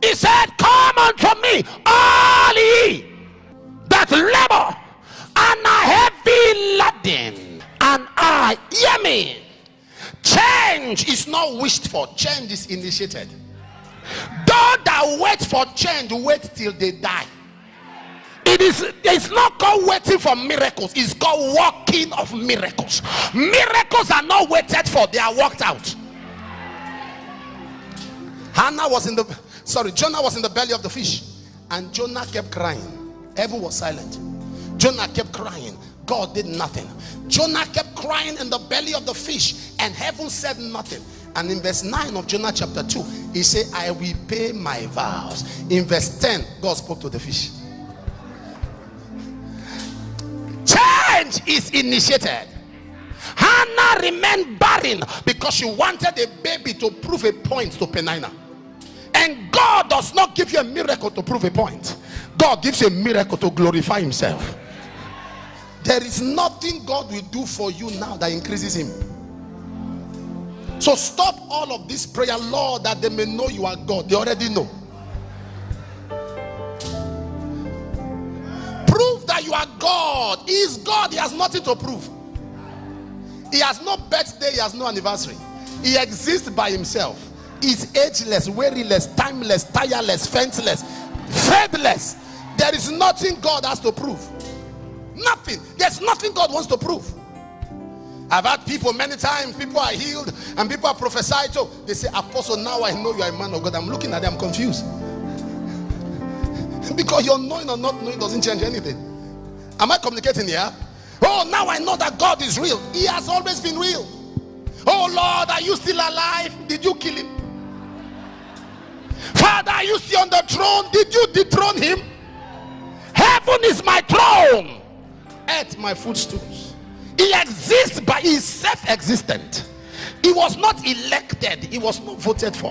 He said, come unto me, all ye that labor and are heavy laden, and I, hear me. Change is not wished for, change is initiated. Those that wait for change wait till they die. It's not called waiting for miracles, it's called walking of miracles. Miracles are not waited for, they are walked out. Jonah was in the belly of the fish, and Jonah kept crying. Heaven was silent. Jonah kept crying. God did nothing. Jonah kept crying in the belly of the fish, and heaven said nothing. And in verse 9 of Jonah chapter 2, he said, I will pay my vows. In verse 10, God spoke to the fish. Change is initiated. Hannah remained barren because she wanted a baby to prove a point to Peninnah. And God does not give you a miracle to prove a point. God gives you a miracle to glorify himself. There is nothing God will do for you now that increases him. So stop all of this prayer, Lord, that they may know you are God. They already know. Prove that you are God. He is God. He has nothing to prove. He has no birthday. He has no anniversary. He exists by himself. He is ageless, wearyless, timeless, tireless, fenceless, faithless. There is nothing God has to prove. Nothing. There's nothing God wants to prove. I've had people many times, people are healed and people are prophesied to. They say, Apostle, now I know you are a man of God. I'm looking at them, I'm confused. Because your knowing or not knowing doesn't change anything. Am I communicating here? Oh, now I know that God is real. He has always been real. Oh Lord, are you still alive? Did you kill him? Father, are you still on the throne? Did you dethrone him? Heaven is my throne, earth my footstools. He exists, but he is self-existent. He was not elected. He was not voted for.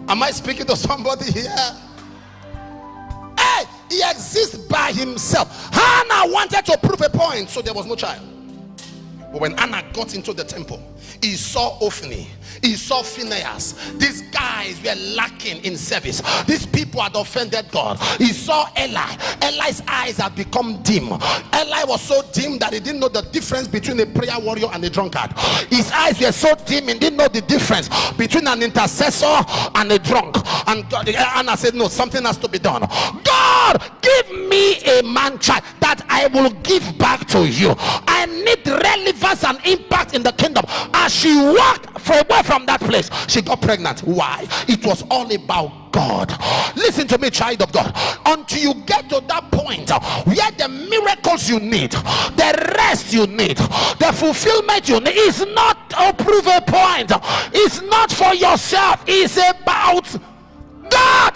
Am I speaking to somebody here? Hey, he exists by himself. Hannah wanted to prove a point, so there was no child. But when Anna got into the temple, he saw Ophni, he saw Phinehas. These guys were lacking in service. These people had offended God. He saw Eli. Eli's eyes had become dim. Eli was so dim that he didn't know the difference between a prayer warrior and a drunkard. His eyes were so dim, he didn't know the difference between an intercessor and a drunk. And God, Anna said, no, something has to be done. God, give me a man child that I will give back to you. I need relevance and impact in the kingdom. As she walked away from that place, she got pregnant. Why? It was all about God. Listen to me, child of God. Until you get to that point where the miracles you need, the rest you need, the fulfillment you need is not a prove a point. It's not for yourself. It's about God.